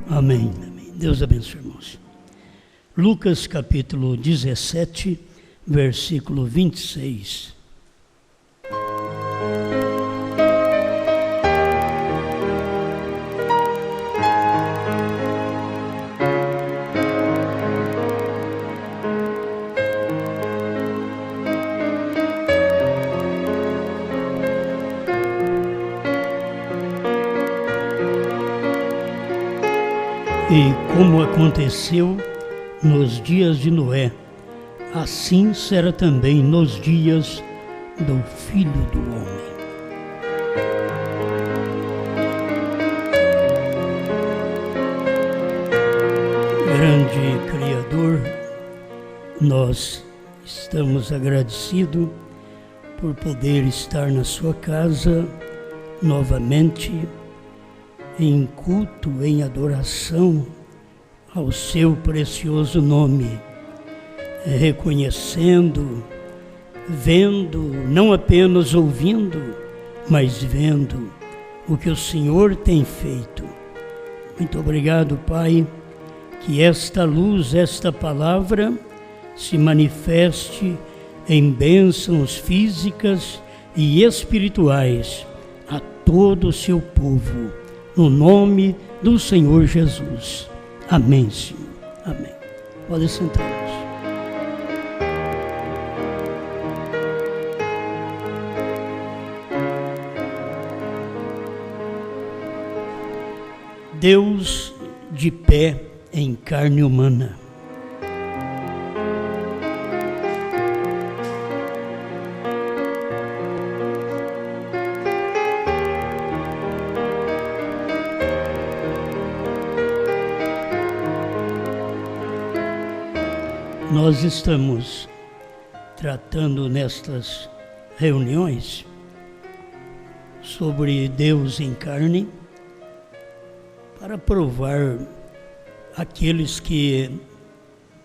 Amém. Amém. Deus abençoe, irmãos. Lucas capítulo 17, versículo 26. E como aconteceu nos dias de Noé, assim será também nos dias do Filho do Homem. Grande Criador, nós estamos agradecidos por poder estar na sua casa novamente, em culto, em adoração ao seu precioso nome, reconhecendo, vendo, não apenas ouvindo, mas vendo o que o Senhor tem feito. Muito obrigado, Pai, que esta luz, esta palavra se manifeste em bênçãos físicas e espirituais a todo o seu povo. No nome do Senhor Jesus. Amém, Senhor. Amém. Pode sentar-nos. Deus de pé em carne humana. Nós estamos tratando nestas reuniões sobre Deus em carne para provar aqueles que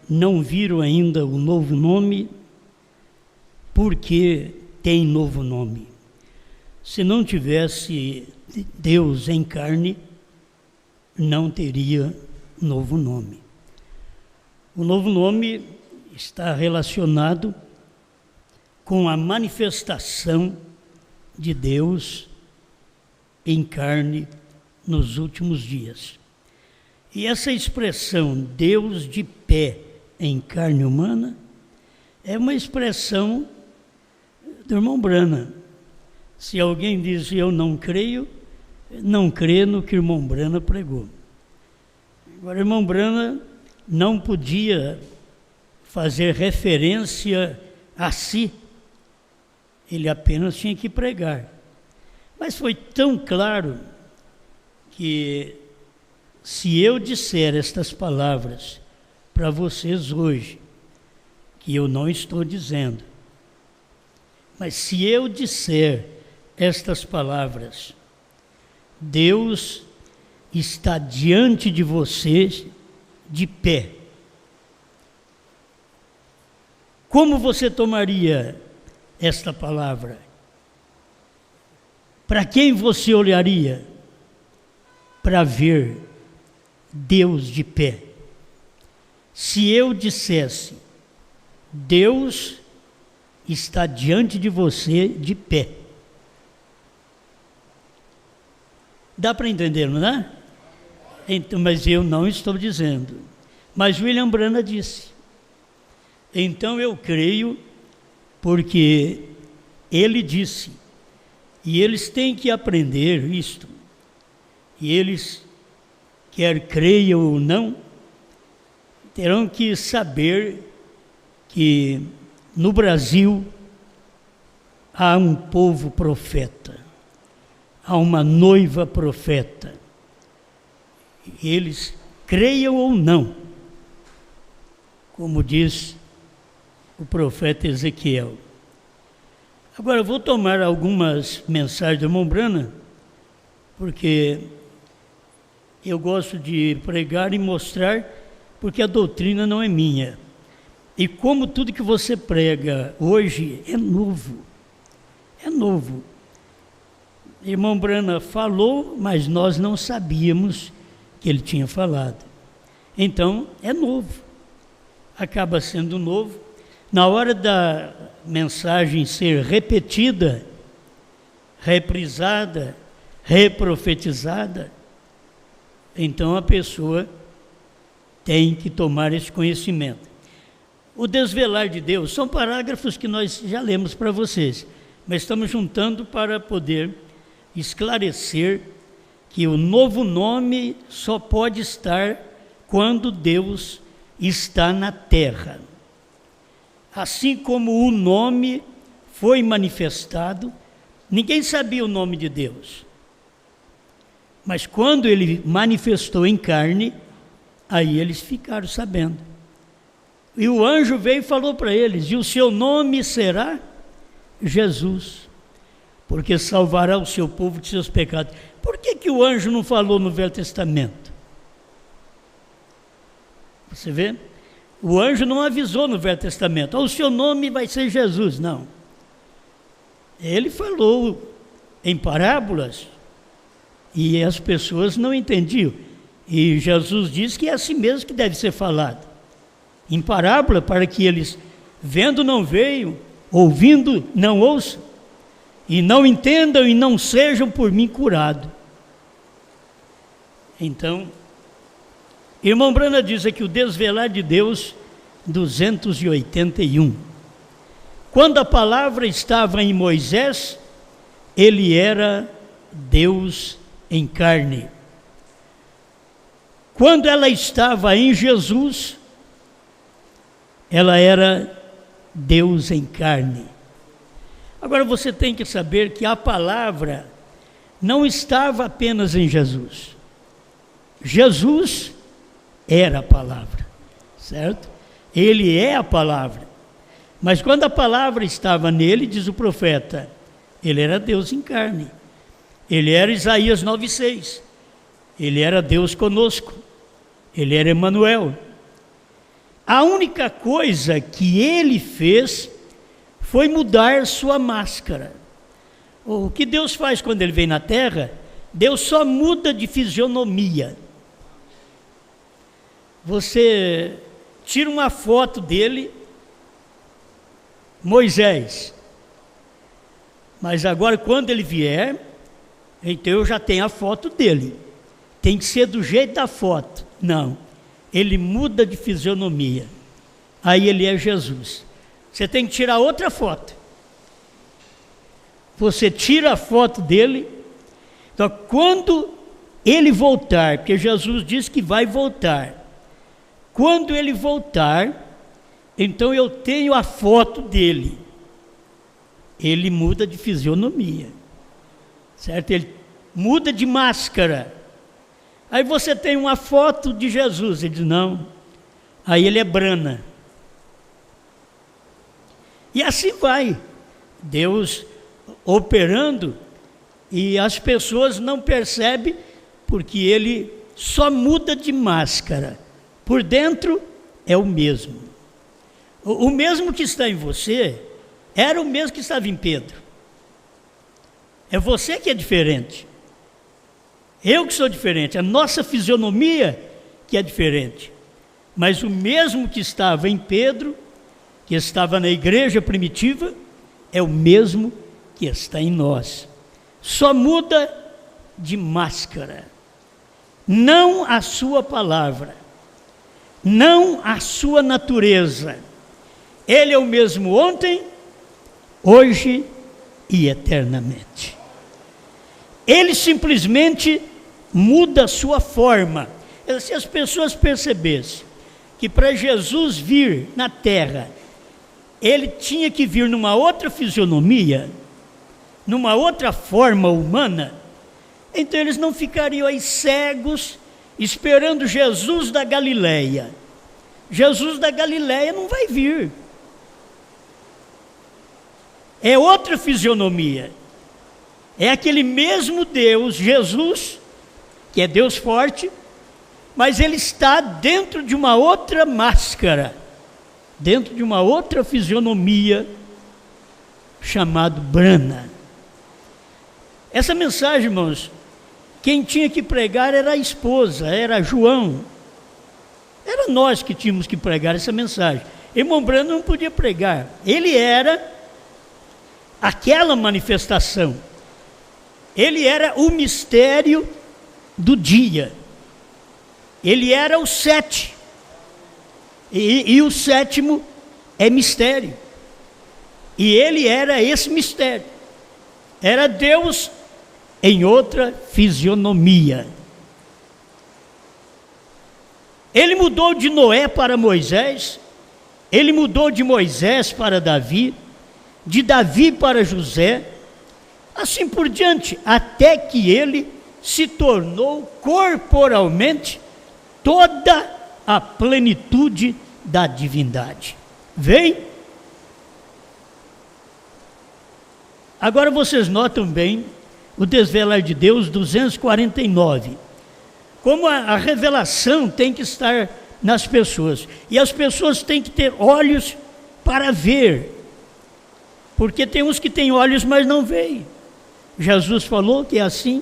não viram ainda o novo nome, porque tem novo nome. Se não tivesse Deus em carne, não teria novo nome. O novo nome está relacionado com a manifestação de Deus em carne nos últimos dias. E essa expressão, Deus de pé em carne humana, é uma expressão do irmão Brana. Se alguém diz eu não creio, não crê no que o irmão Brana pregou. Agora, o irmão Brana não podia fazer referência a si, ele apenas tinha que pregar. Mas foi tão claro que se eu disser estas palavras para vocês hoje, que eu não estou dizendo, mas se eu disser estas palavras, Deus está diante de vocês de pé. Como você tomaria esta palavra? Para quem você olharia para ver Deus de pé? Se eu dissesse, Deus está diante de você de pé. Dá para entender, não é? Então, mas eu não estou dizendo. Mas William Brana disse. Então eu creio, porque ele disse. E eles têm que aprender isto. E eles, quer creiam ou não, terão que saber que no Brasil há um povo profeta, há uma noiva profeta. Eles creiam ou não, como diz o profeta Ezequiel. Agora, eu vou tomar algumas mensagens do irmão Brana, porque eu gosto de pregar e mostrar, porque a doutrina não é minha. E como tudo que você prega hoje é novo. É novo. Irmão Brana falou, mas nós não sabíamos que ele tinha falado. Então, é novo. Acaba sendo novo. Na hora da mensagem ser repetida, reprisada, reprofetizada, então a pessoa tem que tomar esse conhecimento. O desvelar de Deus são parágrafos que nós já lemos para vocês, mas estamos juntando para poder esclarecer que o novo nome só pode estar quando Deus está na terra. Assim como o nome foi manifestado, ninguém sabia o nome de Deus. Mas quando ele manifestou em carne, aí eles ficaram sabendo. E o anjo veio e falou para eles: e o seu nome será Jesus, porque salvará o seu povo de seus pecados. Por que o anjo não falou no Velho Testamento? Você vê? O anjo não avisou no Velho Testamento: o seu nome vai ser Jesus. Não. Ele falou em parábolas e as pessoas não entendiam. E Jesus diz que é assim mesmo que deve ser falado, em parábola, para que eles, vendo, não vejam, ouvindo, não ouçam, e não entendam e não sejam por mim curados. Então, irmão Brana diz aqui o desvelar de Deus 281. Quando a palavra estava em Moisés, ele era Deus em carne. Quando ela estava em Jesus, ela era Deus em carne. Agora você tem que saber que a palavra não estava apenas em Jesus. Jesus era a palavra, certo? Ele é a palavra. Mas quando a palavra estava nele, diz o profeta, ele era Deus em carne. Ele era Isaías 9,6. Ele era Deus conosco. Ele era Emanuel. A única coisa que ele fez foi mudar sua máscara. O que Deus faz quando ele vem na terra, Deus só muda de fisionomia. Você tira uma foto dele, Moisés, mas agora quando ele vier, então eu já tenho a foto dele. Tem que ser do jeito da foto. Não, ele muda de fisionomia. Aí ele é Jesus. Você tem que tirar outra foto. Você tira a foto dele. Então, quando ele voltar, porque Jesus disse que vai voltar, quando ele voltar, então eu tenho a foto dele. Ele muda de fisionomia, certo? Ele muda de máscara. Aí você tem uma foto de Jesus, ele diz, não, aí ele é Brana. E assim vai, Deus operando, e as pessoas não percebem, porque ele só muda de máscara. Por dentro é o mesmo. O mesmo que está em você, era o mesmo que estava em Pedro. É você que é diferente. Eu que sou diferente, a nossa fisionomia que é diferente. Mas o mesmo que estava em Pedro, que estava na igreja primitiva, é o mesmo que está em nós. Só muda de máscara. Não a sua palavra, não a sua natureza. Ele é o mesmo ontem, hoje e eternamente. Ele simplesmente muda a sua forma. Se as pessoas percebessem que para Jesus vir na terra, ele tinha que vir numa outra fisionomia, numa outra forma humana, então eles não ficariam aí cegos, esperando Jesus da Galileia. Jesus da Galileia não vai vir. É outra fisionomia. É aquele mesmo Deus, Jesus, que é Deus forte, mas ele está dentro de uma outra máscara, dentro de uma outra fisionomia, chamado Brana. Essa mensagem, irmãos, quem tinha que pregar era a esposa, era João. Era nós que tínhamos que pregar essa mensagem. Irmão Branham não podia pregar. Ele era aquela manifestação. Ele era o mistério do dia. Ele era o 7. E o 7º é mistério. E ele era esse mistério. Era Deus em outra fisionomia. Ele mudou de Noé para Moisés, ele mudou de Moisés para Davi, de Davi para José, assim por diante, até que ele se tornou corporalmente toda a plenitude da divindade. Vem? Agora vocês notam bem o desvelar de Deus 249. Como a revelação tem que estar nas pessoas. E as pessoas têm que ter olhos para ver. Porque tem uns que têm olhos, mas não veem. Jesus falou que é assim.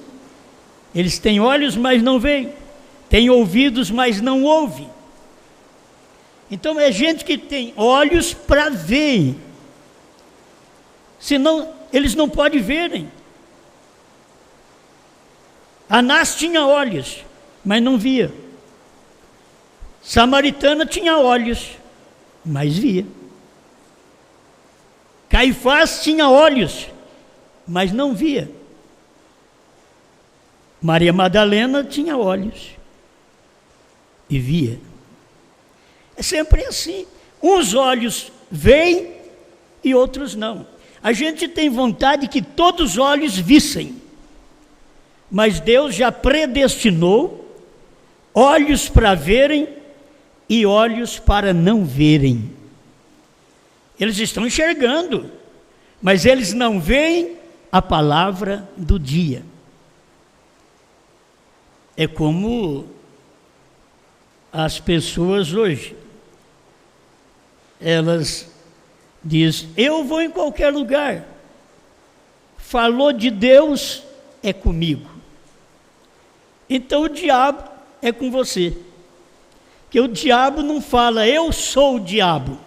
Eles têm olhos, mas não veem. Têm ouvidos, mas não ouvem. Então é gente que tem olhos para ver. Senão eles não podem verem. Anás tinha olhos, mas não via. Samaritana tinha olhos, mas via. Caifás tinha olhos, mas não via. Maria Madalena tinha olhos e via. É sempre assim. Uns olhos veem e outros não. A gente tem vontade que todos os olhos vissem. Mas Deus já predestinou olhos para verem e olhos para não verem. Eles estão enxergando, mas eles não veem a palavra do dia. É como as pessoas hoje. Elas dizem, eu vou em qualquer lugar. Falou de Deus, é comigo. Então o diabo é com você. Porque o diabo não fala, eu sou o diabo.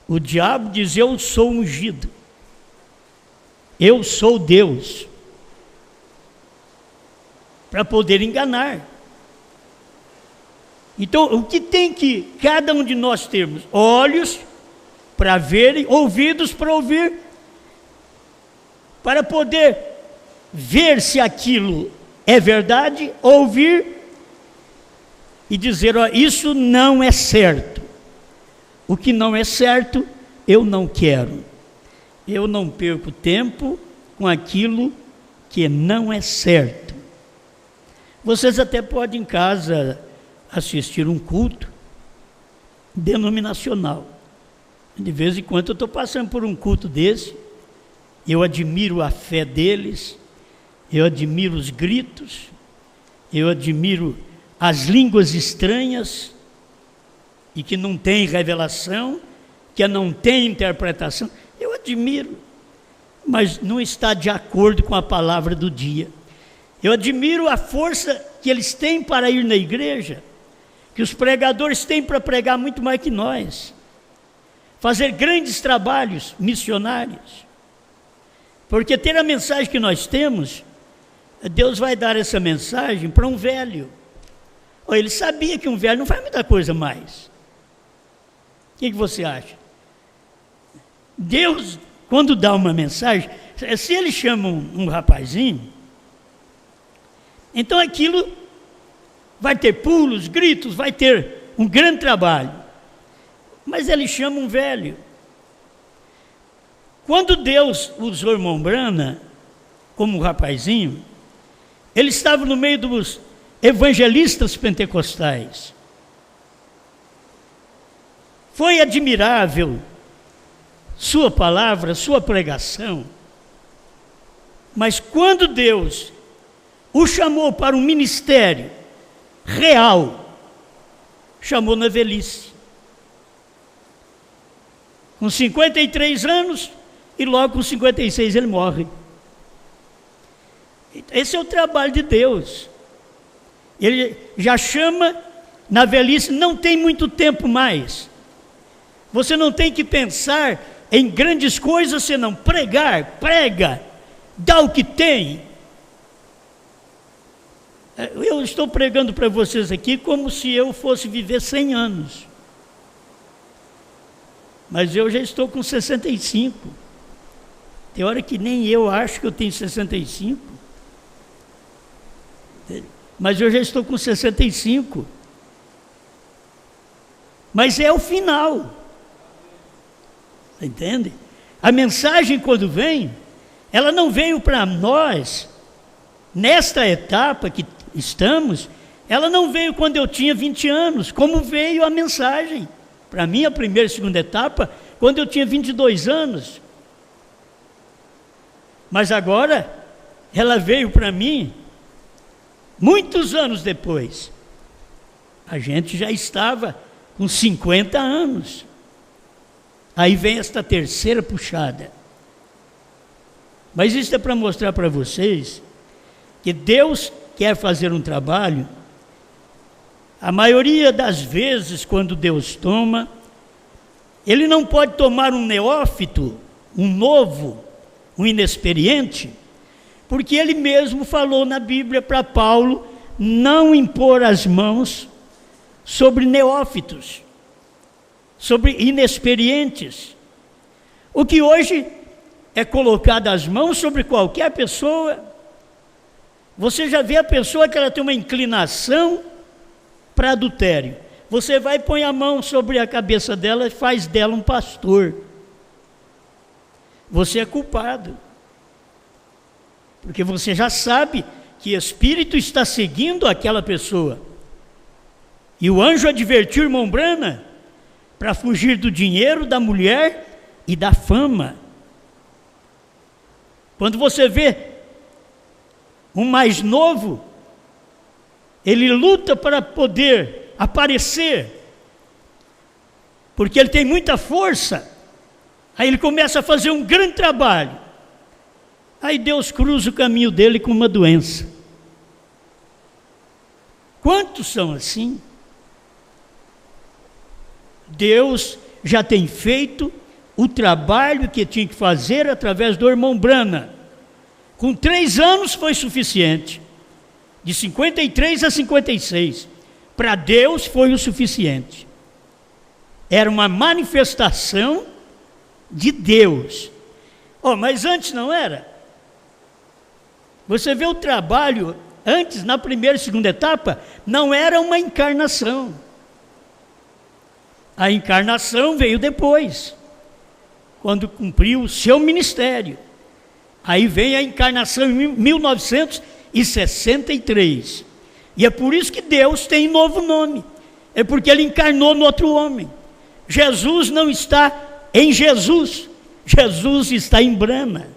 O diabo diz, eu sou ungido. Eu sou Deus. Para poder enganar. Então, o que tem que cada um de nós termos? Olhos para verem, ouvidos para ouvir, para poder ver se aquilo é verdade, ouvir e dizer, ó, isso não é certo. O que não é certo, eu não quero. Eu não perco tempo com aquilo que não é certo. Vocês até podem em casa assistir um culto denominacional. De vez em quando eu estou passando por um culto desse, eu admiro a fé deles, eu admiro os gritos, eu admiro as línguas estranhas, e que não tem revelação, que não tem interpretação, eu admiro, mas não está de acordo com a palavra do dia. Eu admiro a força que eles têm para ir na igreja, que os pregadores têm para pregar muito mais que nós, fazer grandes trabalhos missionários, porque ter a mensagem que nós temos, Deus vai dar essa mensagem para um velho. Ele sabia que um velho não faz muita coisa mais. O que você acha? Deus, quando dá uma mensagem, se ele chama um rapazinho, então aquilo vai ter pulos, gritos, vai ter um grande trabalho. Mas ele chama um velho. Quando Deus usou o irmão Branham como um rapazinho, ele estava no meio dos evangelistas pentecostais. Foi admirável sua palavra, sua pregação, mas quando Deus o chamou para um ministério real, chamou na velhice. Com 53 anos, e logo com 56 ele morre. Esse é o trabalho de Deus. Ele já chama na velhice, não tem muito tempo mais. Você não tem que pensar em grandes coisas, senão pregar, prega, dá o que tem. Eu estou pregando para vocês aqui como se eu fosse viver 100 anos. Mas eu já estou com 65. Tem hora que nem eu acho que eu tenho 65. Mas eu já estou com 65. Mas é o final. Entende? A mensagem, quando vem, ela não veio para nós, nesta etapa que estamos, ela não veio quando eu tinha 20 anos, como veio a mensagem. Para mim, a primeira e segunda etapa, quando eu tinha 22 anos. Mas agora, ela veio para mim, muitos anos depois. A gente já estava com 50 anos. Aí vem esta terceira puxada. Mas isso é para mostrar para vocês que Deus quer fazer um trabalho. A maioria das vezes, quando Deus toma, Ele não pode tomar um neófito, um novo, um inexperiente, porque Ele mesmo falou na Bíblia para Paulo não impor as mãos sobre neófitos, sobre inexperientes. O que hoje é colocado as mãos sobre qualquer pessoa. Você já vê a pessoa que ela tem uma inclinação para adultério. Você vai e põe a mão sobre a cabeça dela e faz dela um pastor. Você é culpado. Porque você já sabe que espírito está seguindo aquela pessoa. E o anjo advertiu o irmão Brana para fugir do dinheiro, da mulher e da fama. Quando você vê um mais novo, ele luta para poder aparecer, porque ele tem muita força. Aí ele começa a fazer um grande trabalho. Aí Deus cruza o caminho dele com uma doença. Quantos são assim? Deus já tem feito o trabalho que tinha que fazer através do irmão Brana. Com 3 anos foi suficiente. De 53 a 56. Para Deus foi o suficiente. Era uma manifestação de Deus. Mas antes não era. Você vê o trabalho antes, na primeira e segunda etapa, não era uma encarnação. A encarnação veio depois, quando cumpriu o seu ministério. Aí vem a encarnação em 1963. E é por isso que Deus tem novo nome. É porque Ele encarnou no outro homem. Jesus não está em Jesus. Jesus está em Brana.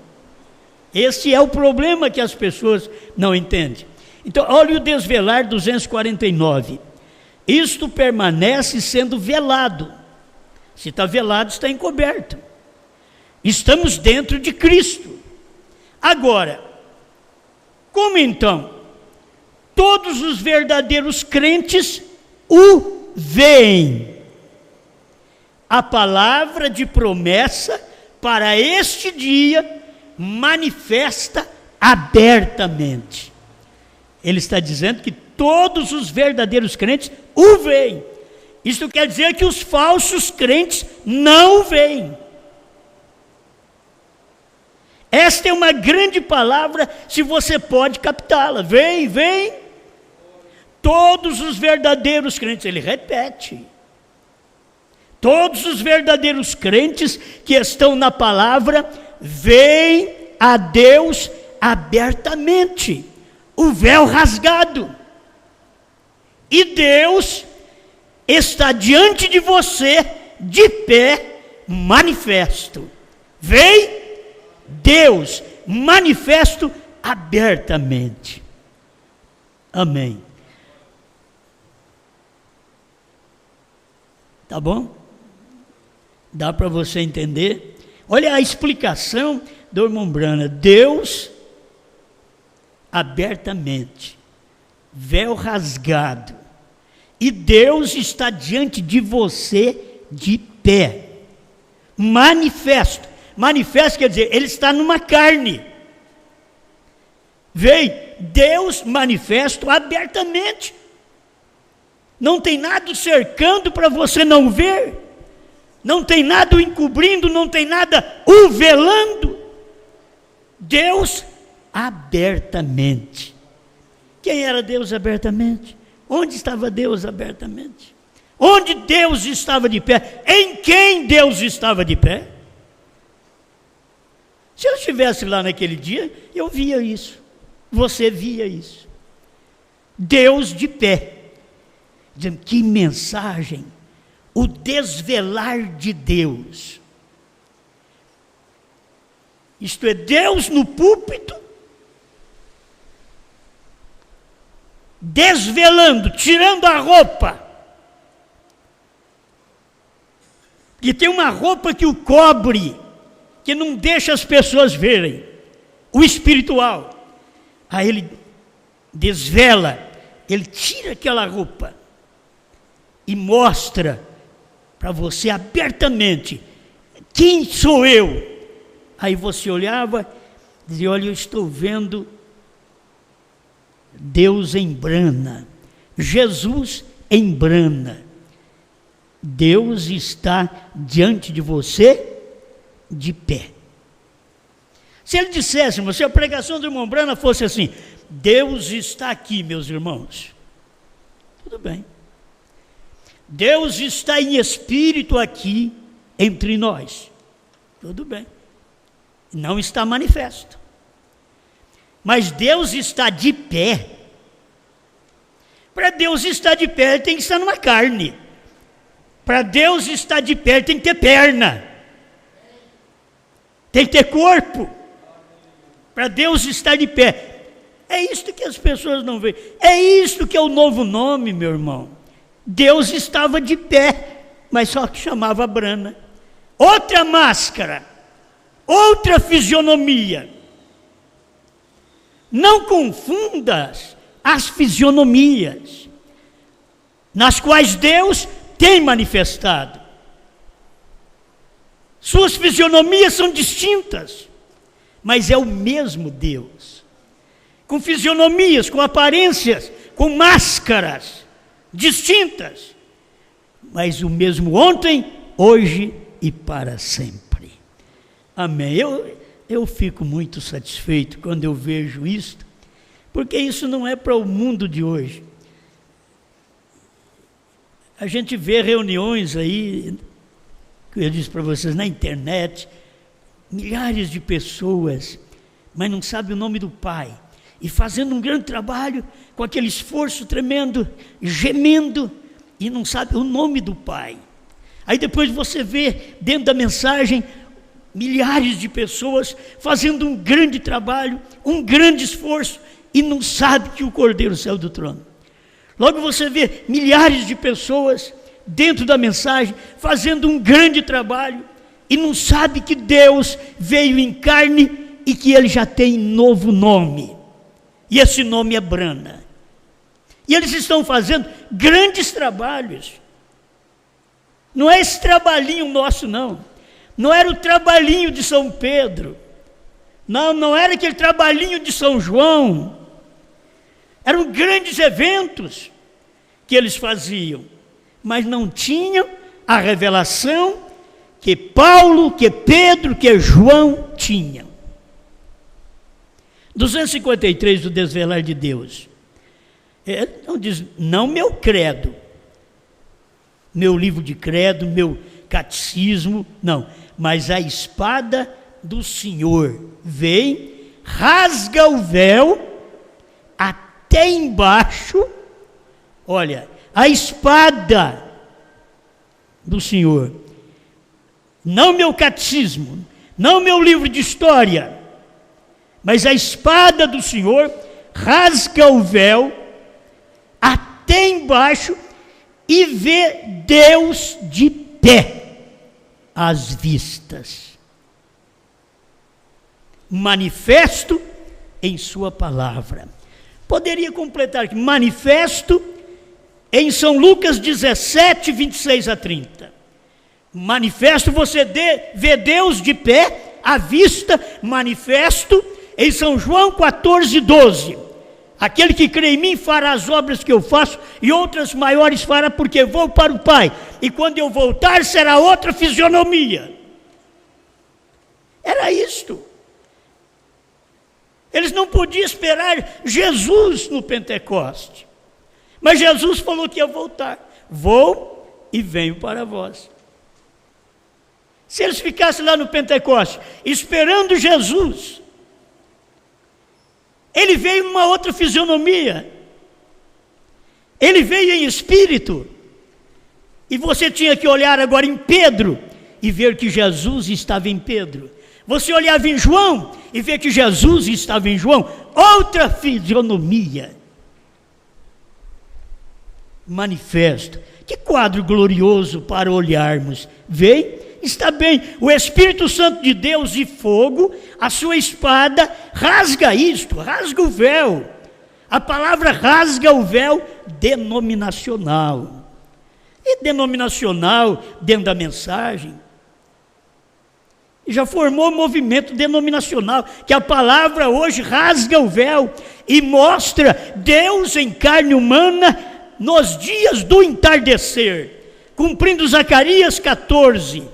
Esse é o problema que as pessoas não entendem. Então, olha o desvelar 249. Isto permanece sendo velado. Se está velado, está encoberto. Estamos dentro de Cristo. Agora, como então todos os verdadeiros crentes o veem? A palavra de promessa para este dia manifesta abertamente. Ele está dizendo que todos os verdadeiros crentes o veem. Isso quer dizer que os falsos crentes não o veem. Esta é uma grande palavra, se você pode captá-la. Vem. Todos os verdadeiros crentes, ele repete. Todos os verdadeiros crentes que estão na palavra, veem a Deus abertamente. O véu rasgado. E Deus está diante de você, de pé, manifesto. Vem Deus, manifesto abertamente. Amém. Tá bom? Dá para você entender? Olha a explicação do irmão Brana. Deus abertamente, véu rasgado, e Deus está diante de você de pé, manifesto. Manifesto quer dizer, ele está numa carne. Veio Deus manifesto abertamente. Não tem nada cercando para você não ver, não tem nada o encobrindo, não tem nada o velando. Deus abertamente. Quem era Deus abertamente? Onde estava Deus abertamente? Onde Deus estava de pé? Em quem Deus estava de pé? Se eu estivesse lá naquele dia, eu via isso. Você via isso. Deus de pé. Dizendo, que mensagem! O desvelar de Deus. Isto é, Deus no púlpito, desvelando, tirando a roupa. E tem uma roupa que o cobre, que não deixa as pessoas verem, o espiritual. Aí ele desvela, ele tira aquela roupa e mostra para você abertamente, quem sou eu? Aí você olhava e dizia, olha, eu estou vendo Deus em brana, Jesus em brana. Deus está diante de você de pé. Se ele dissesse, se a pregação do irmão Brana fosse assim, Deus está aqui, meus irmãos, tudo bem. Deus está em espírito aqui entre nós, tudo bem. Não está manifesto. Mas Deus está de pé. Para Deus estar de pé, ele tem que estar numa carne. Para Deus estar de pé, ele tem que ter perna. Tem que ter corpo. Para Deus estar de pé. É isto que as pessoas não veem. É isto que é o novo nome, meu irmão. Deus estava de pé, mas só que chamava Brana. Outra máscara. Outra fisionomia. Não confundas as fisionomias, nas quais Deus tem manifestado. Suas fisionomias são distintas, mas é o mesmo Deus. Com fisionomias, com aparências, com máscaras distintas, mas o mesmo ontem, hoje e para sempre. Amém. Eu fico muito satisfeito quando eu vejo isto, porque isso não é para o mundo de hoje. A gente vê reuniões aí, que eu disse para vocês, na internet, milhares de pessoas, mas não sabem o nome do Pai, e fazendo um grande trabalho, com aquele esforço tremendo, gemendo, e não sabe o nome do Pai. Aí depois você vê, dentro da mensagem, milhares de pessoas fazendo um grande trabalho, um grande esforço, e não sabe que o Cordeiro saiu do trono. Logo você vê milhares de pessoas dentro da mensagem, fazendo um grande trabalho, e não sabe que Deus veio em carne, e que Ele já tem novo nome, e esse nome é Brana. E eles estão fazendo grandes trabalhos. Não é esse trabalhinho nosso, não. Não era o trabalhinho de São Pedro, não era aquele trabalhinho de São João, eram grandes eventos que eles faziam, mas não tinham a revelação que Paulo, que Pedro, que João tinham. 253 do Desvelar de Deus, não diz, não meu credo, meu livro de credo, meu catecismo, não, mas a espada do Senhor vem, rasga o véu até embaixo. Olha, a espada do Senhor, não meu catecismo, não meu livro de história, mas a espada do Senhor rasga o véu até embaixo e vê Deus de pé às vistas, manifesto em sua palavra. Poderia completar aqui, manifesto em São Lucas 17, 26 a 30. Manifesto, você vê Deus de pé, à vista. Manifesto em São João 14, 12. Aquele que crê em mim fará as obras que eu faço, e outras maiores fará, porque vou para o Pai, e quando eu voltar será outra fisionomia. Era isto. Eles não podiam esperar Jesus no Pentecoste, mas Jesus falou que ia voltar. Vou e venho para vós. Se eles ficassem lá no Pentecoste esperando Jesus, ele veio numa outra fisionomia, ele veio em espírito, e você tinha que olhar agora em Pedro e ver que Jesus estava em Pedro. Você olhava em João e ver que Jesus estava em João, outra fisionomia. Manifesto. Que quadro glorioso para olharmos. Vem, está bem, o Espírito Santo de Deus e fogo, a sua espada, rasga isto, rasga o véu. A palavra rasga o véu denominacional. E denominacional, dentro da mensagem, já formou movimento denominacional, que a palavra hoje rasga o véu e mostra Deus em carne humana nos dias do entardecer, cumprindo Zacarias 14,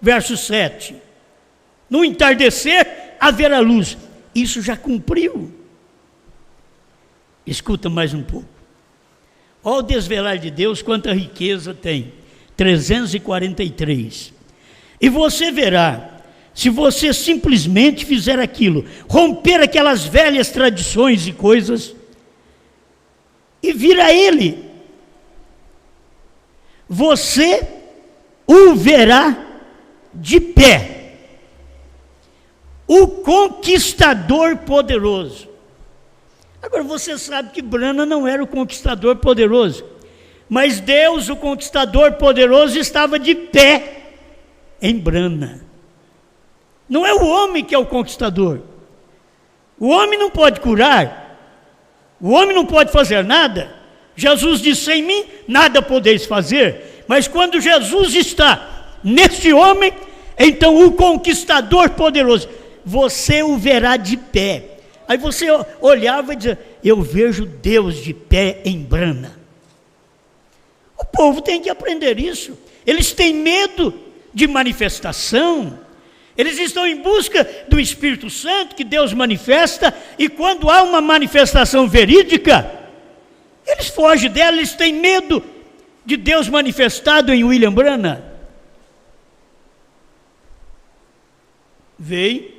verso 7. No entardecer haverá luz. Isso já cumpriu. Escuta mais um pouco. Olha o desvelar de Deus, quanta riqueza tem. 343. E você verá, se você simplesmente fizer aquilo, romper aquelas velhas tradições e coisas, e vir a Ele, você o verá de pé, o conquistador poderoso. Agora você sabe que Brana não era o conquistador poderoso, mas Deus, o conquistador poderoso, estava de pé em Brana. Não é o homem que é o conquistador. O homem não pode curar, o homem não pode fazer nada. Jesus disse: sem mim nada podeis fazer. Mas quando Jesus está neste homem, então o conquistador poderoso, você o verá de pé. Aí você olhava e dizia: eu vejo Deus de pé em Brana. O povo tem que aprender isso. Eles têm medo de manifestação. Eles estão em busca do Espírito Santo, que Deus manifesta, e quando há uma manifestação verídica, eles fogem dela, eles têm medo de Deus manifestado em William Brana. Vem,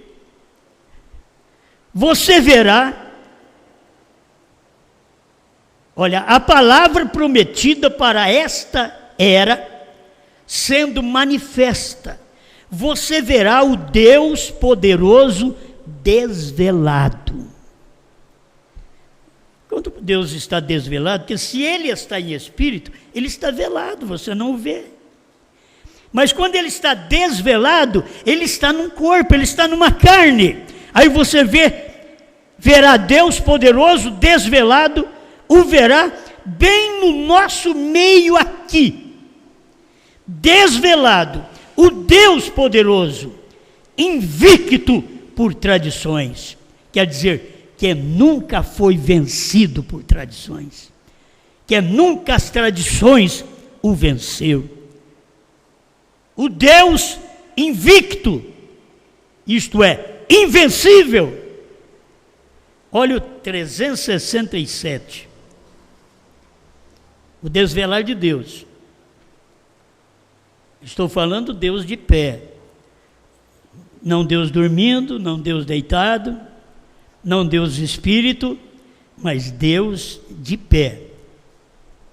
você verá, olha, a palavra prometida para esta era sendo manifesta. Você verá o Deus poderoso desvelado. Quando Deus está desvelado, porque se Ele está em espírito, Ele está velado, você não o vê. Mas quando Ele está desvelado, Ele está num corpo, Ele está numa carne. Aí você verá Deus poderoso desvelado, o verá bem no nosso meio aqui, desvelado. O Deus poderoso, invicto por tradições, quer dizer, que nunca foi vencido por tradições, que nunca as tradições o venceu. O Deus invicto, isto é, invencível. Olha o 367, o desvelar de Deus. Estou falando Deus de pé, não Deus dormindo, não Deus deitado, não Deus espírito, mas Deus de pé.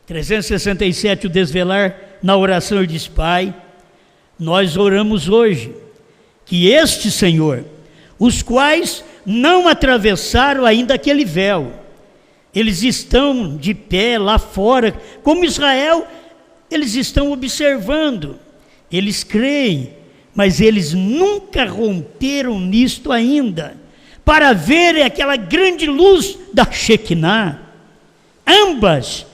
367, o desvelar, na oração ele diz: Pai, nós oramos hoje, que este Senhor, os quais não atravessaram ainda aquele véu, eles estão de pé lá fora, como Israel, eles estão observando. Eles creem, mas eles nunca romperam nisto ainda, para ver aquela grande luz da Shekinah, ambas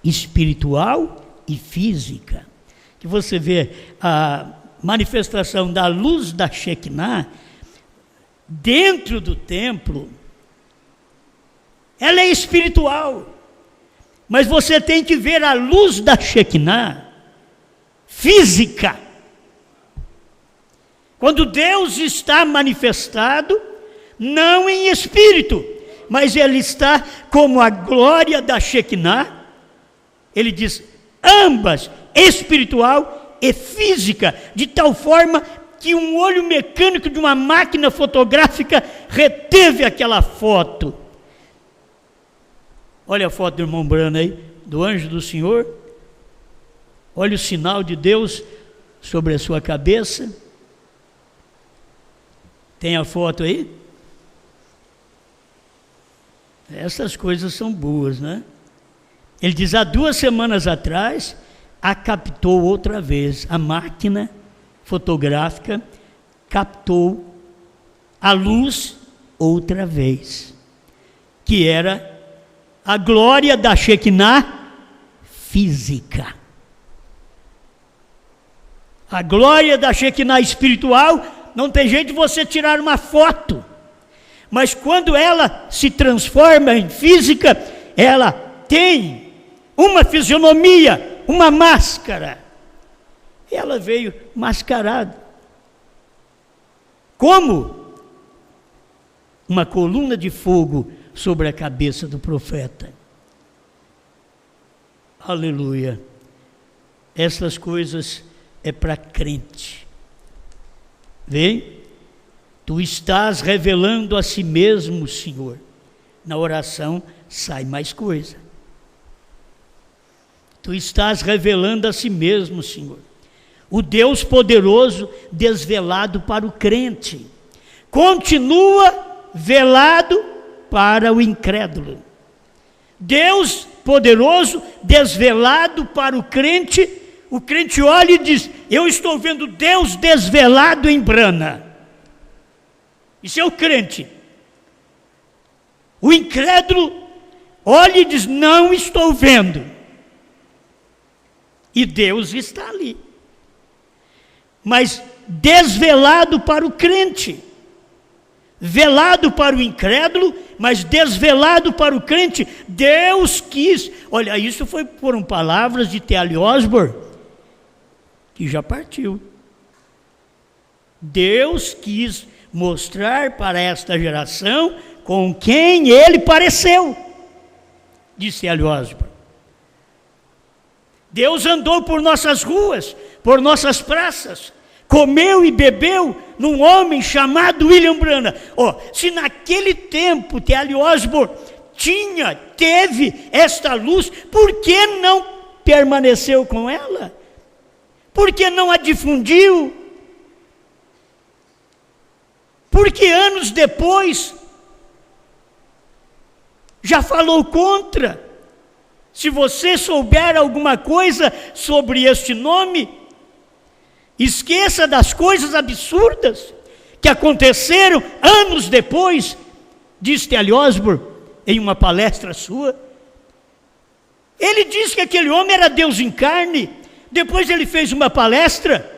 espiritual e física. Que você vê a manifestação da luz da Shekinah dentro do templo, ela é espiritual, mas você tem que ver a luz da Shekinah física. Quando Deus está manifestado, não em espírito, mas Ele está como a glória da Shekinah. Ele diz, ambas, espiritual e física, de tal forma que um olho mecânico de uma máquina fotográfica reteve aquela foto. Olha a foto do irmão Brano aí, do anjo do Senhor. Olha o sinal de Deus sobre a sua cabeça. Tem a foto aí? Essas coisas são boas, né? Ele diz, há 2 semanas atrás, a captou outra vez. A máquina fotográfica captou a luz outra vez, que era a glória da Shekinah física. A glória da Shekinah espiritual, não tem jeito de você tirar uma foto, mas quando ela se transforma em física, ela tem uma fisionomia, uma máscara. Ela veio mascarada, como uma coluna de fogo sobre a cabeça do profeta. Aleluia. Essas coisas é para crente. Vem, tu estás revelando a si mesmo, Senhor. Na oração sai mais coisa. Tu estás revelando a si mesmo, Senhor. O Deus poderoso desvelado para o crente. Continua velado para o incrédulo. Deus poderoso desvelado para o crente olha e diz, eu estou vendo Deus desvelado em Brana. Isso é o crente. O incrédulo olha e diz, não estou vendo. E Deus está ali. Mas desvelado para o crente. Velado para o incrédulo, mas desvelado para o crente. Deus quis. Olha, isso foram palavras de T.L. Osborne, que já partiu. Deus quis mostrar para esta geração com quem ele pareceu, disse T.L. Osborne. Deus andou por nossas ruas, por nossas praças, comeu e bebeu num homem chamado William Branham. Se naquele tempo T.L. Osborne teve esta luz, por que não permaneceu com ela? Por que não a difundiu? Porque anos depois já falou contra. Se você souber alguma coisa sobre este nome, esqueça das coisas absurdas que aconteceram anos depois, disse T.L. Osborne em uma palestra sua. Ele disse que aquele homem era Deus em carne. Depois ele fez uma palestra,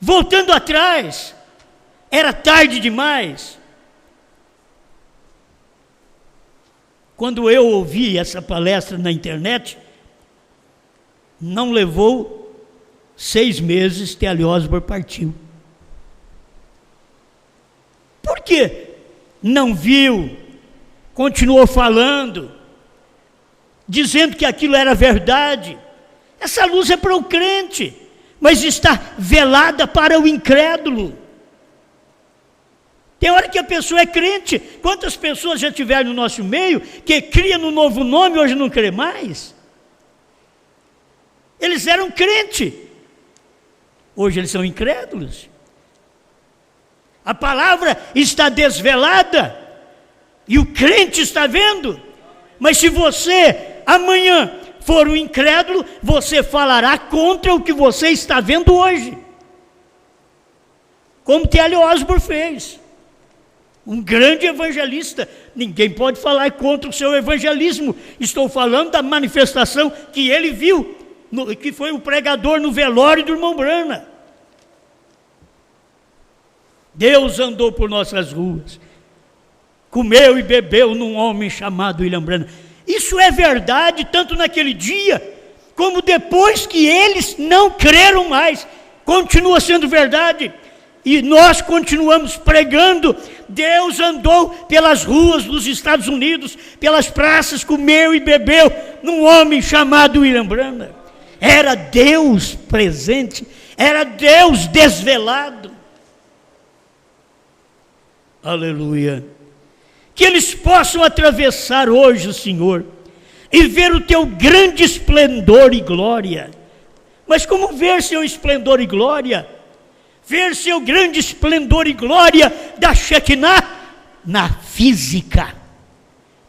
voltando atrás, era tarde demais. Quando eu ouvi essa palestra na internet, não levou 6 meses, T.L. Osborne partiu. Por quê? Não viu, continuou falando, dizendo que aquilo era verdade. Essa luz é para o crente, mas está velada para o incrédulo. Tem hora que a pessoa é crente. Quantas pessoas já tiveram no nosso meio que cria no novo nome e hoje não crê mais? Eles eram crente, hoje eles são incrédulos. A palavra está desvelada e o crente está vendo. Mas se você amanhã for um incrédulo, você falará contra o que você está vendo hoje, como T.L. Osborne fez. um grande evangelista. Ninguém pode falar contra o seu evangelismo. Estou falando da manifestação que ele viu, que foi o pregador no velório do irmão Brana. Deus andou por nossas ruas, comeu e bebeu num homem chamado William Branham. Isso é verdade tanto naquele dia, como depois que eles não creram mais. Continua sendo verdade. E nós continuamos pregando. Deus andou pelas ruas dos Estados Unidos, pelas praças, comeu e bebeu num homem chamado William Branham. Era Deus presente, era Deus desvelado. Aleluia. Que eles possam atravessar hoje, Senhor, e ver o teu grande esplendor e glória. Mas como ver seu esplendor e glória? Ver seu grande esplendor e glória da Shekinah na física,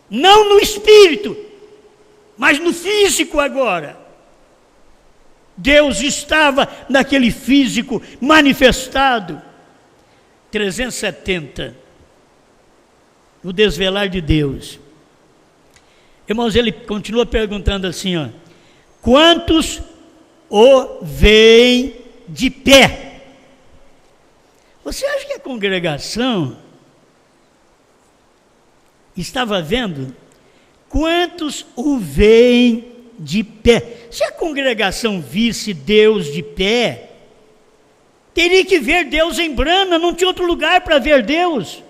não no espírito, mas no físico agora. Deus estava naquele físico manifestado. 370, o desvelar de Deus. Irmãos, ele continua perguntando assim, ó: quantos o veem de pé? Você acha que a congregação estava vendo? Quantos o veem de pé? Se a congregação visse Deus de pé, teria que ver Deus em Brana, não tinha outro lugar para ver Deus.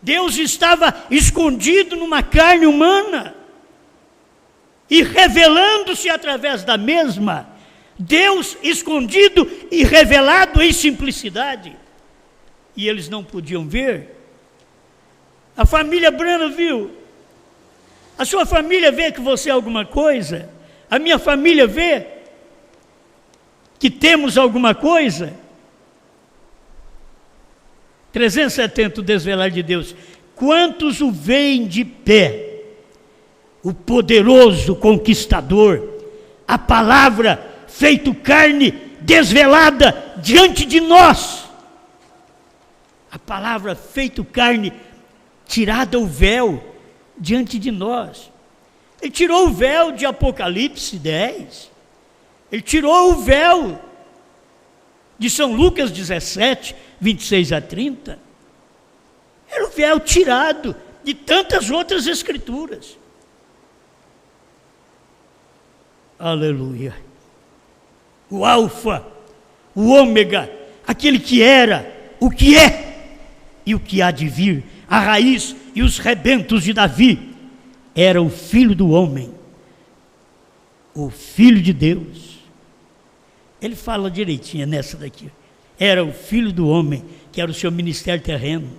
Deus estava escondido numa carne humana e revelando-se através da mesma. Deus escondido e revelado em simplicidade. E eles não podiam ver. A família Brana viu. A sua família vê que você é alguma coisa. A minha família vê que temos alguma coisa. 370, o desvelar de Deus. Quantos o veem de pé? O poderoso conquistador, a palavra feito carne, desvelada diante de nós. A palavra feito carne, tirada o véu diante de nós. Ele tirou o véu de Apocalipse 10. Ele tirou o véu de São Lucas 17, 26 a 30. Era o véu tirado de tantas outras escrituras. Aleluia. O Alfa, o Ômega, aquele que era, o que é e o que há de vir, a raiz e os rebentos de Davi, era o Filho do homem, o Filho de Deus. Ele fala direitinho nessa daqui. Era o Filho do homem, que era o seu ministério terreno.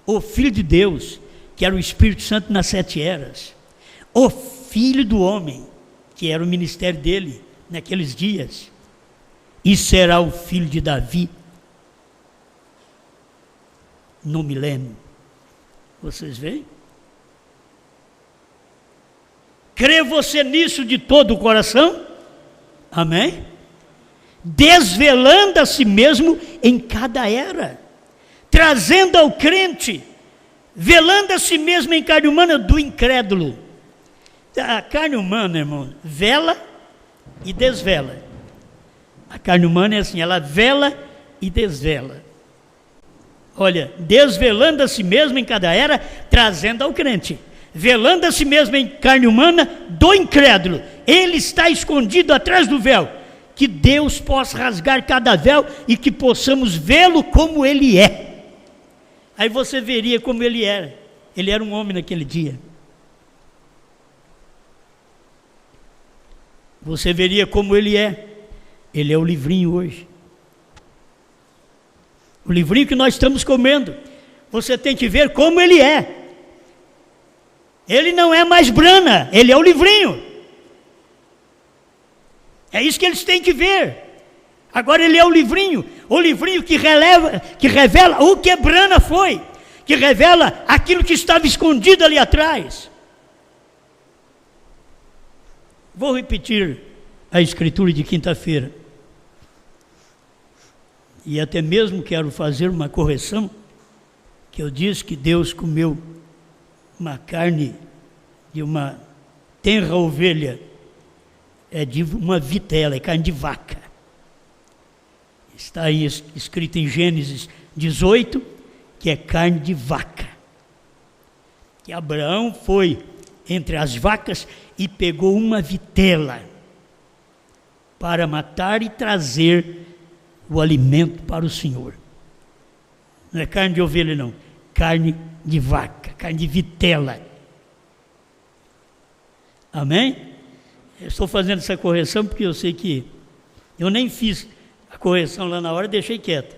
O Filho de Deus, que era o Espírito Santo nas 7 eras. O Filho do homem, que era o ministério dele naqueles dias. E será o filho de Davi no milênio. Vocês veem? Crê você nisso de todo o coração? Amém? Desvelando a si mesmo em cada era, trazendo ao crente, velando a si mesmo em carne humana do incrédulo. A carne humana, irmão, vela e desvela. A carne humana é assim, ela vela e desvela. Olha, desvelando a si mesmo em cada era, trazendo ao crente. Velando a si mesmo em carne humana do incrédulo. Ele está escondido atrás do véu. Que Deus possa rasgar cada véu e que possamos vê-lo como ele é. Aí você veria como ele era. Ele era um homem naquele dia. Você veria como ele é. Ele é o livrinho hoje. O livrinho que nós estamos comendo. Você tem que ver como ele é. Ele não é mais Brana, ele é o livrinho. É isso que eles têm que ver. Agora ele é o livrinho que revela o que Brana foi, que revela aquilo que estava escondido ali atrás. Vou repetir a escritura de quinta-feira. E até mesmo quero fazer uma correção que eu disse que Deus comeu uma carne de uma tenra ovelha, é de uma vitela, é carne de vaca. Está aí escrito em Gênesis 18, que é carne de vaca. Que Abraão foi entre as vacas e pegou uma vitela para matar e trazer o alimento para o Senhor. Não é carne de ovelha, não. Carne de vaca, carne de vitela. Amém? Eu estou fazendo essa correção porque eu sei que eu nem fiz a correção lá na hora, deixei quieto.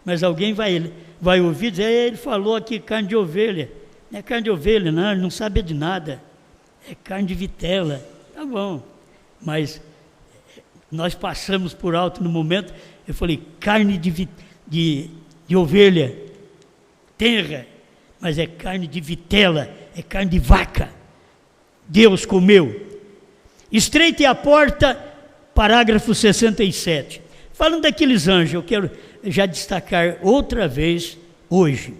Mas alguém vai ouvir e dizer, ele falou aqui carne de ovelha. Não é carne de ovelha, não, ele não sabe de nada. É carne de vitela. Tá bom. Mas nós passamos por alto no momento, eu falei, carne de ovelha, tenra, mas é carne de vitela, é carne de vaca. Deus comeu. Estreita é a porta, parágrafo 67. Falando daqueles anjos, eu quero já destacar outra vez hoje.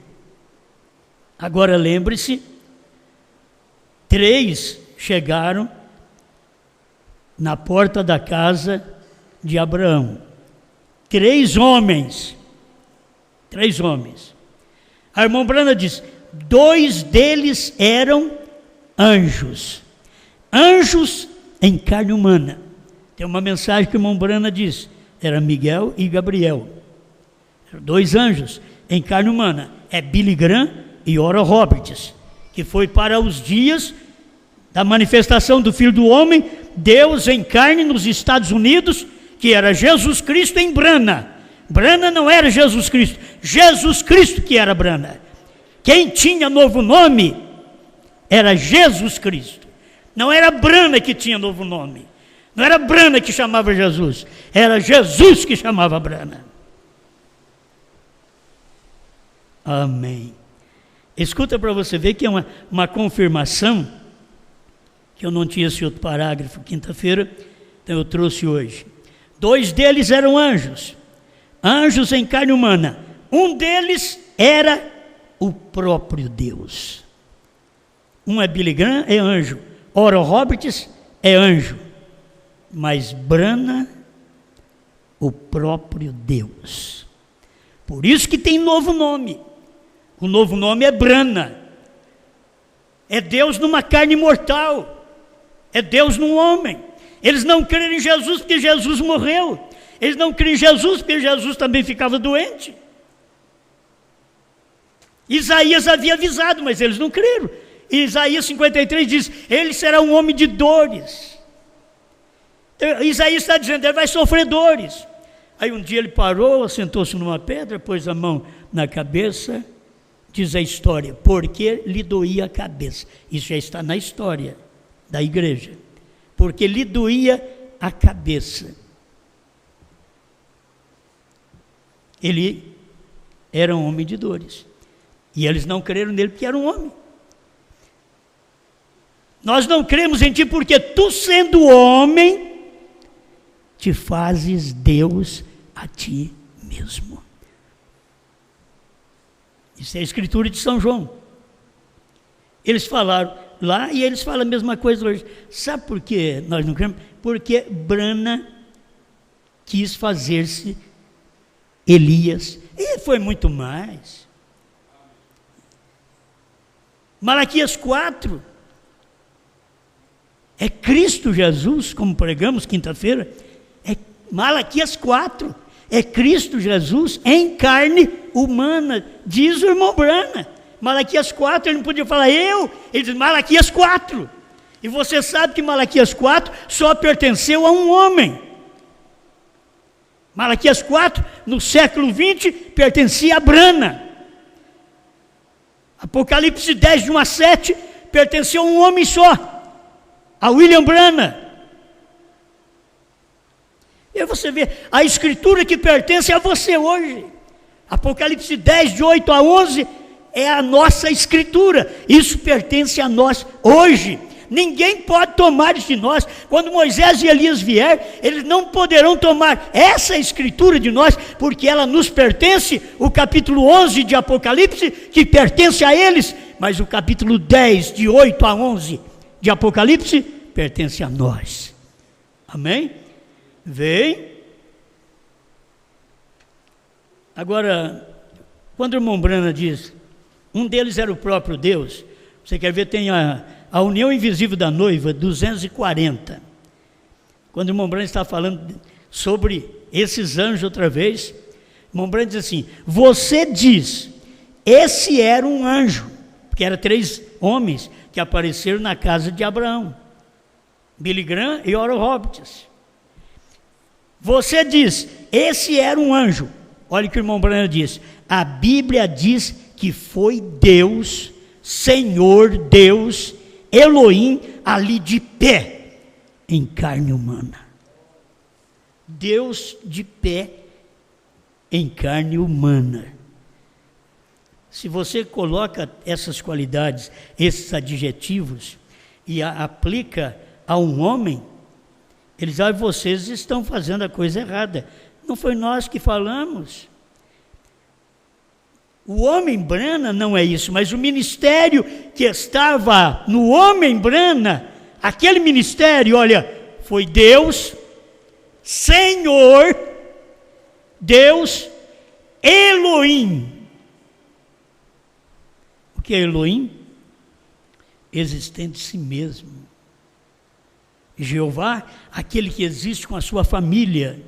Agora lembre-se, 3 chegaram na porta da casa de Abraão. 3 homens. 3 homens. A irmã Brana diz, 2 deles eram anjos. Anjos em carne humana. Tem uma mensagem que a irmã Brana diz, era Miguel e Gabriel. Eram 2 anjos em carne humana. É Billy Graham e Oral Roberts, que foi para os dias da manifestação do Filho do Homem, Deus em carne nos Estados Unidos, que era Jesus Cristo em Brana. Brana não era Jesus Cristo que era Brana. Quem tinha novo nome era Jesus Cristo. Não era Brana que tinha novo nome. Não era Brana que chamava Jesus. Era Jesus que chamava Brana. Amém. Escuta para você ver que é uma confirmação, que eu não tinha esse outro parágrafo quinta-feira, então eu trouxe hoje. 2 deles eram anjos. Anjos em carne humana. Um deles era o próprio Deus. Um é Billy Graham, é anjo. Oral Roberts é anjo. Mas Brana, o próprio Deus. Por isso que tem novo nome. O novo nome é Brana. É Deus numa carne mortal. É Deus num homem. Eles não creram em Jesus porque Jesus morreu. Eles não creem em Jesus porque Jesus também ficava doente. Isaías havia avisado, mas eles não creram. Isaías 53 diz, ele será um homem de dores. Então, Isaías está dizendo, ele vai sofrer dores. Aí um dia ele parou, assentou-se numa pedra, pôs a mão na cabeça, diz a história, porque lhe doía a cabeça. Isso já está na história da igreja. Porque lhe doía a cabeça. Ele era um homem de dores. E eles não creram nele porque era um homem. Nós não cremos em ti porque tu, sendo homem, te fazes Deus a ti mesmo. Isso é a escritura de São João. Eles falaram lá e eles falam a mesma coisa hoje. Sabe por que nós não cremos? Porque Brana quis fazer-se Elias. E foi muito mais. Malaquias 4. É Cristo Jesus, como pregamos quinta-feira. É Malaquias 4. É Cristo Jesus em carne humana. Diz o irmão Brana. Malaquias 4, ele não podia falar eu. Ele diz Malaquias 4. E você sabe que Malaquias 4 só pertenceu a um homem. Malaquias 4, no século 20, pertencia a Brana. Apocalipse 10, de 1 a 7, pertenceu a um homem só, a William Brana. E você vê, a escritura que pertence a você hoje, Apocalipse 10, de 8 a 11, é a nossa escritura. Isso pertence a nós hoje. ninguém pode tomar isso de nós. Quando Moisés e Elias vier, eles não poderão tomar essa escritura de nós, porque ela nos pertence, o capítulo 11 de Apocalipse, que pertence a eles, mas o capítulo 10, de 8 a 11 de Apocalipse, pertence a nós. Amém? Vem. Agora, quando o irmão Branham diz, um deles era o próprio Deus, você quer ver, tem a união invisível da noiva, 240. Quando o irmão Branham está falando sobre esses anjos outra vez, o irmão Branham diz assim, você diz, esse era um anjo, porque eram 3 homens que apareceram na casa de Abraão, Billy Graham e Oral Roberts. Você diz, esse era um anjo. Olha o que o irmão Branham diz, a Bíblia diz que foi Deus, Senhor Deus, Elohim, ali de pé, em carne humana. Deus de pé, em carne humana. Se você coloca essas qualidades, esses adjetivos, e aplica a um homem, eles dizem, vocês estão fazendo a coisa errada. Não foi nós que falamos. O homem Branham não é isso, mas o ministério que estava no homem Branham, aquele ministério, olha, foi Deus, Senhor, Deus, Elohim. O que é Elohim? Existente de si mesmo. Jeová, aquele que existe com a sua família.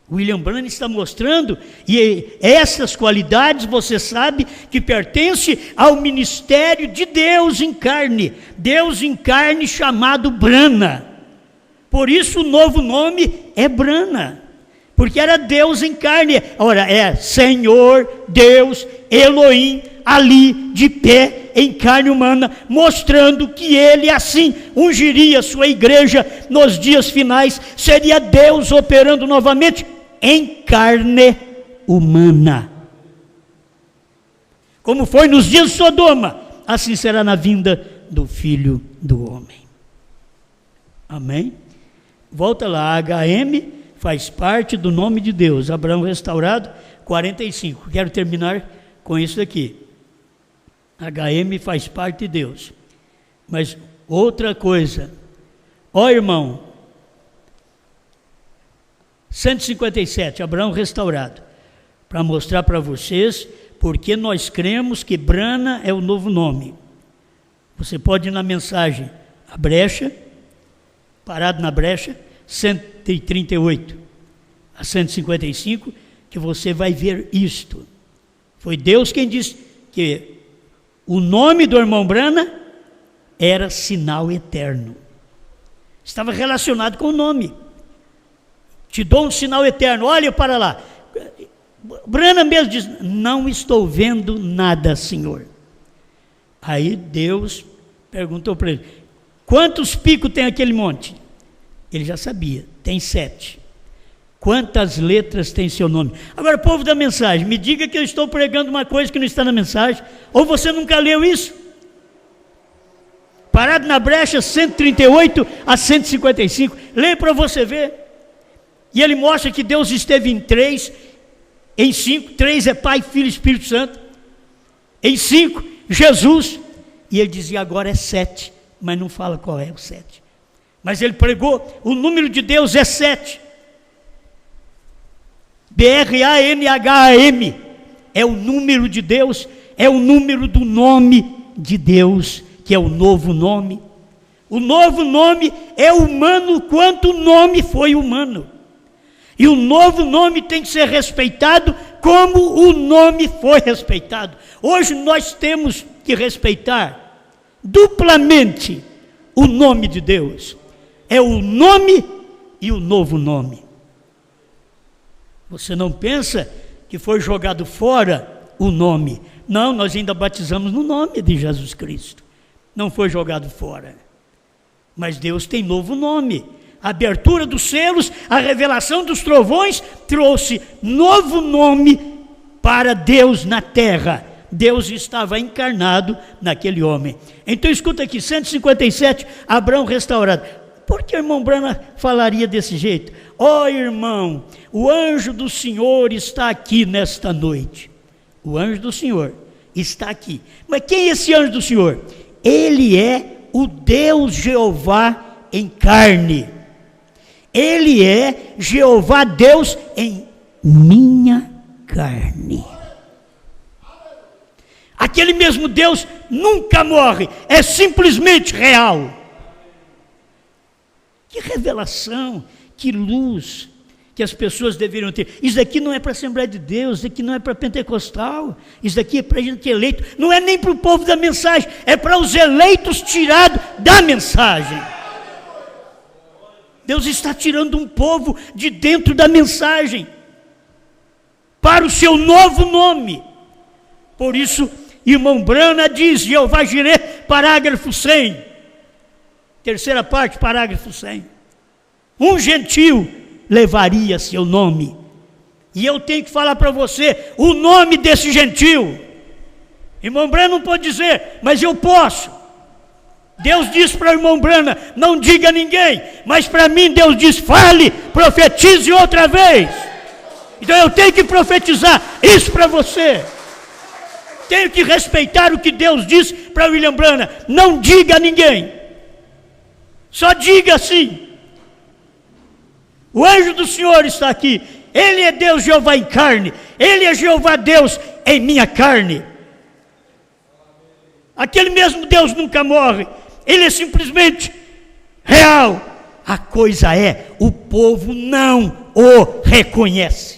William Branham está mostrando, e essas qualidades você sabe que pertence ao ministério de Deus em carne chamado Branham. Por isso o novo nome é Branham, porque era Deus em carne. Ora, é Senhor, Deus, Elohim, ali de pé em carne humana, mostrando que ele assim ungiria sua igreja nos dias finais, seria Deus operando novamente em carne humana. Como foi nos dias de Sodoma, assim será na vinda do Filho do Homem. Amém? Volta lá, HM faz parte do nome de Deus. Abraão restaurado, 45. Quero terminar com isso aqui. HM faz parte de Deus. Mas outra coisa, ó irmão, 157, Abraão restaurado, para mostrar para vocês porque nós cremos que Branham é o novo nome. Você pode ir na mensagem, a brecha, parado na brecha, 138 a 155, que você vai ver isto. Foi Deus quem disse que o nome do irmão Branham era sinal eterno. Estava relacionado com o nome. Te dou um sinal eterno, olha para lá. Branham mesmo diz, não estou vendo nada, Senhor. Aí Deus perguntou para ele, quantos picos tem aquele monte? Ele já sabia, tem 7. Quantas letras tem seu nome? Agora, povo da mensagem, me diga que eu estou pregando uma coisa que não está na mensagem, ou você nunca leu isso? Parado na brecha, 138 a 155, leia para você ver. E ele mostra que Deus esteve em 3, em 5, 3 é Pai, Filho e Espírito Santo, em 5, Jesus, e ele dizia agora é 7, mas não fala qual é o 7. Mas ele pregou, o número de Deus é 7. BRANHAM é o número de Deus, é o número do nome de Deus, que é o novo nome. O novo nome é humano quanto o nome foi humano. E o novo nome tem que ser respeitado como o nome foi respeitado. Hoje nós temos que respeitar duplamente o nome de Deus. É o nome e o novo nome. Você não pensa que foi jogado fora o nome. Não, nós ainda batizamos no nome de Jesus Cristo. Não foi jogado fora. Mas Deus tem novo nome. A abertura dos selos, a revelação dos trovões trouxe novo nome para Deus na terra. Deus estava encarnado naquele homem. Então escuta aqui, 157, Abraão restaurado. Por que o irmão Branham falaria desse jeito? Ó irmão, o anjo do Senhor está aqui nesta noite. O anjo do Senhor está aqui. Mas quem é esse anjo do Senhor? Ele é o Deus Jeová em carne. Ele é Jeová Deus em minha carne. Aquele mesmo Deus nunca morre, é simplesmente real. Que revelação, que luz que as pessoas deveriam ter. Isso daqui não é para a Assembleia de Deus, isso daqui não é para pentecostal, isso daqui é para a gente eleito, não é nem para o povo da mensagem, é para os eleitos tirados da mensagem. Deus está tirando um povo de dentro da mensagem, para o seu novo nome. Por isso, irmão Branham diz, Jeová Jireh, parágrafo 100, terceira parte, parágrafo 100. Um gentil levaria seu nome. E eu tenho que falar para você o nome desse gentil. Irmão Branham não pode dizer, mas eu posso. Deus diz para o irmão Branham, não diga a ninguém, mas para mim Deus diz, fale, profetize outra vez. Então eu tenho que profetizar isso para você. Tenho que respeitar o que Deus diz para William Branham, não diga a ninguém, só diga assim. O anjo do Senhor está aqui, Ele é Deus Jeová em carne, Ele é Jeová Deus em minha carne. Aquele mesmo Deus nunca morre, Ele é simplesmente real. A coisa é, o povo não o reconhece.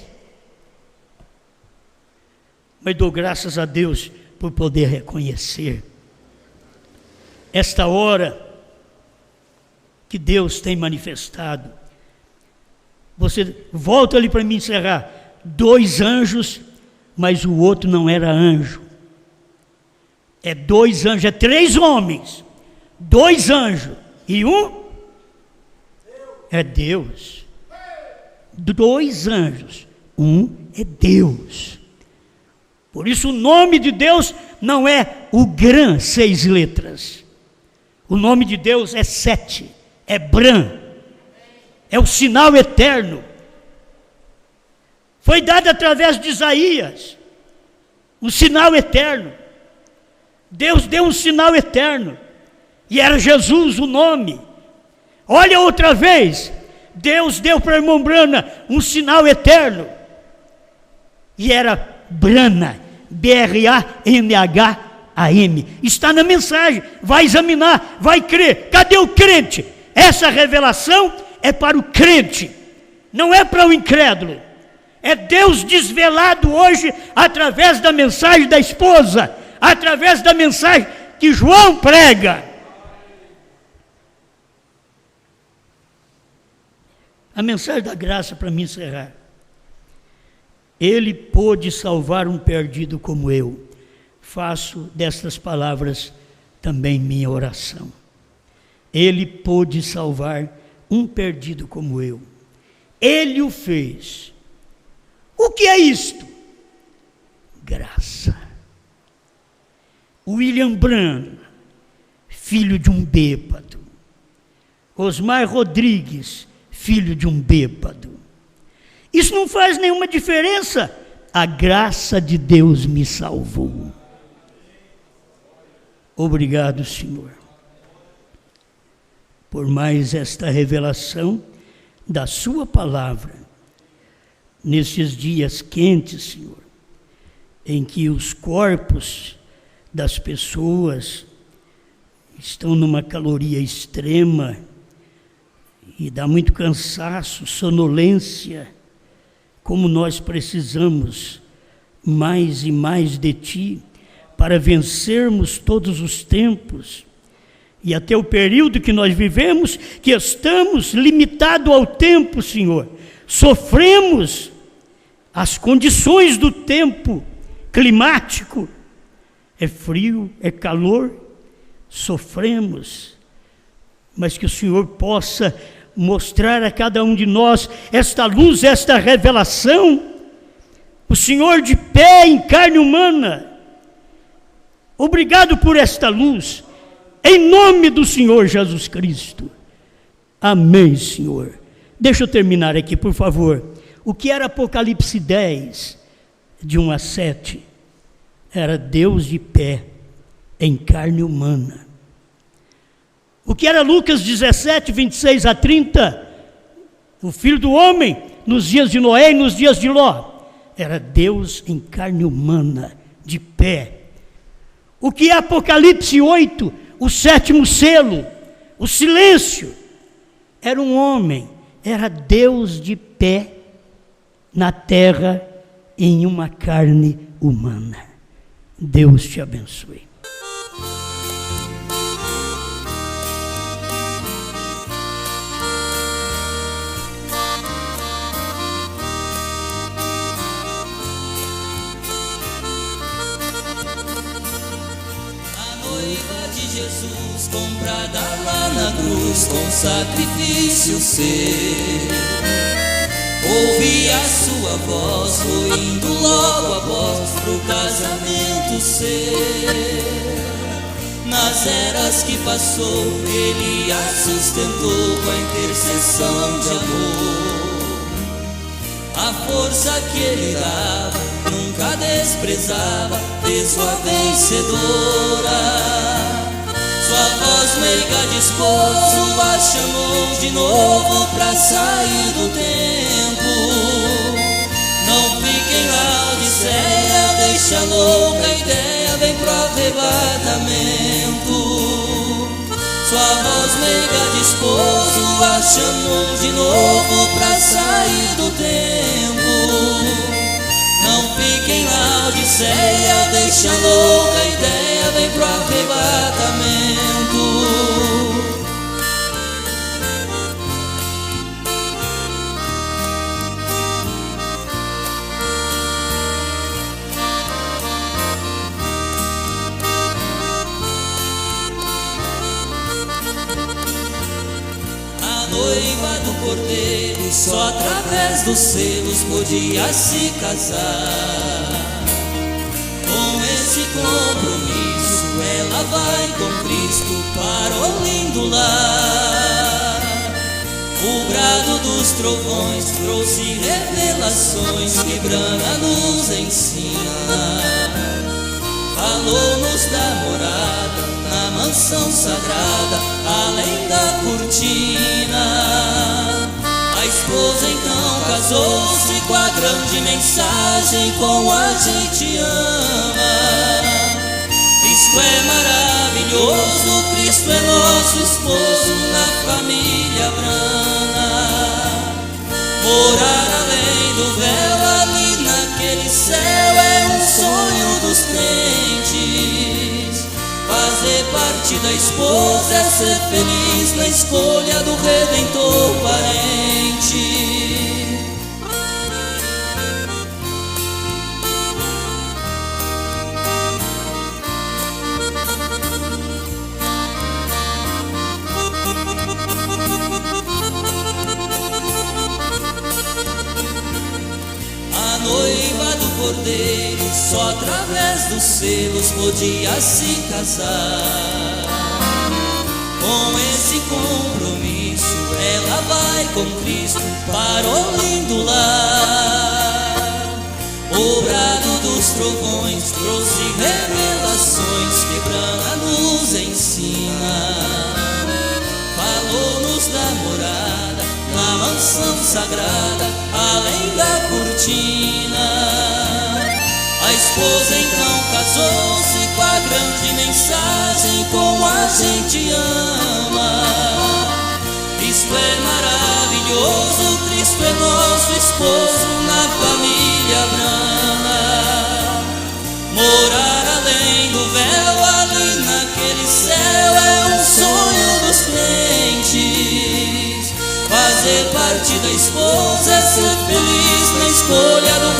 Mas dou graças a Deus por poder reconhecer esta hora que Deus tem manifestado. Você volta ali para me encerrar. 2 anjos, mas o outro não era anjo. É 2 anjos, é 3 homens, 2 anjos e um é Deus. 2 anjos, um é Deus. Por isso o nome de Deus não é o Gran 6 letras. O nome de Deus é 7, é Bran. É o sinal eterno. Foi dado através de Isaías, um sinal eterno. Deus deu um sinal eterno, e era Jesus o nome. Olha outra vez, Deus deu para o irmão Branham um sinal eterno, e era Brana, B-R-A-N-H-A-M. Está na mensagem, vai examinar, vai crer. Cadê o crente? Essa revelação é para o crente, não é para o incrédulo. É Deus desvelado hoje através da mensagem da esposa, através da mensagem que João prega. A mensagem da graça, para me encerrar. Ele pôde salvar um perdido como eu. Faço destas palavras também minha oração. Ele pôde salvar um perdido como eu. Ele o fez. O que é isto? Graça. William Branham, filho de um bêbado. Osmar Rodrigues, filho de um bêbado. Isso não faz nenhuma diferença. A graça de Deus me salvou. Obrigado, Senhor, por mais esta revelação da sua palavra, nesses dias quentes, Senhor, em que os corpos das pessoas estão numa caloria extrema e dá muito cansaço, sonolência, como nós precisamos mais e mais de Ti para vencermos todos os tempos. E até o período que nós vivemos, que estamos limitados ao tempo, Senhor. Sofremos as condições do tempo climático. É frio, é calor, sofremos. Mas que o Senhor possa mostrar a cada um de nós esta luz, esta revelação. O Senhor de pé em carne humana, Obrigado por esta luz, em nome do Senhor Jesus Cristo. Amém, Senhor. Deixa eu terminar aqui, por favor. O que era Apocalipse 10, de 1 a 7? Era Deus de pé, em carne humana. O que era Lucas 17, 26 a 30? O Filho do Homem, nos dias de Noé e nos dias de Ló. Era Deus em carne humana, de pé. O que é Apocalipse 8, o 7º selo, o silêncio? Era um homem, era Deus de pé na terra em uma carne humana. Deus te abençoe. Jesus, comprada lá na cruz com sacrifício seu, ouvi a sua voz, foi indo logo após pro casamento seu. Nas eras que passou, ele a sustentou com a intercessão de amor. A força que ele dava, nunca desprezava, fez-o a vencedora. Sua voz meiga de esposo a chamou de novo pra sair do tempo. Não fique em Laodiceia, deixa louca a ideia, vem pro arrebatamento. Sua voz meiga de esposo a chamou de novo pra sair do tempo. Não fique em Laodiceia, deixa louca a ideia, vem pro arrebatamento. A noiva do Cordeiro, só através dos selos podia se casar. Com esse compromisso ela vai com Cristo para o lindo lar. O brado dos trovões trouxe revelações que Brana nos ensina. Falou-nos da morada na mansão sagrada, além da cortina. A esposa então casou-se com a grande mensagem: com a gente ama. Isto é maravilhoso, Cristo é nosso esposo na família Brana. Morar além do véu, ali naquele céu, é um sonho dos crentes. Fazer parte da esposa é ser feliz na escolha do Redentor parente. A noiva do Cordeiro, só através dos selos podia se casar. Com esse compromisso ela vai com Cristo para o lindo lar. O brado dos trovões trouxe revelações que Brana nos ensina. Falou-nos da morada na mansão sagrada, além da cortina. A esposa então casou-se com a grande mensagem: com a gente ama. Isto é maravilhoso, Cristo é nosso esposo na família Brana. Morar além do véu, ali naquele céu, é um sonho dos crentes. Fazer parte da esposa é ser feliz na escolha do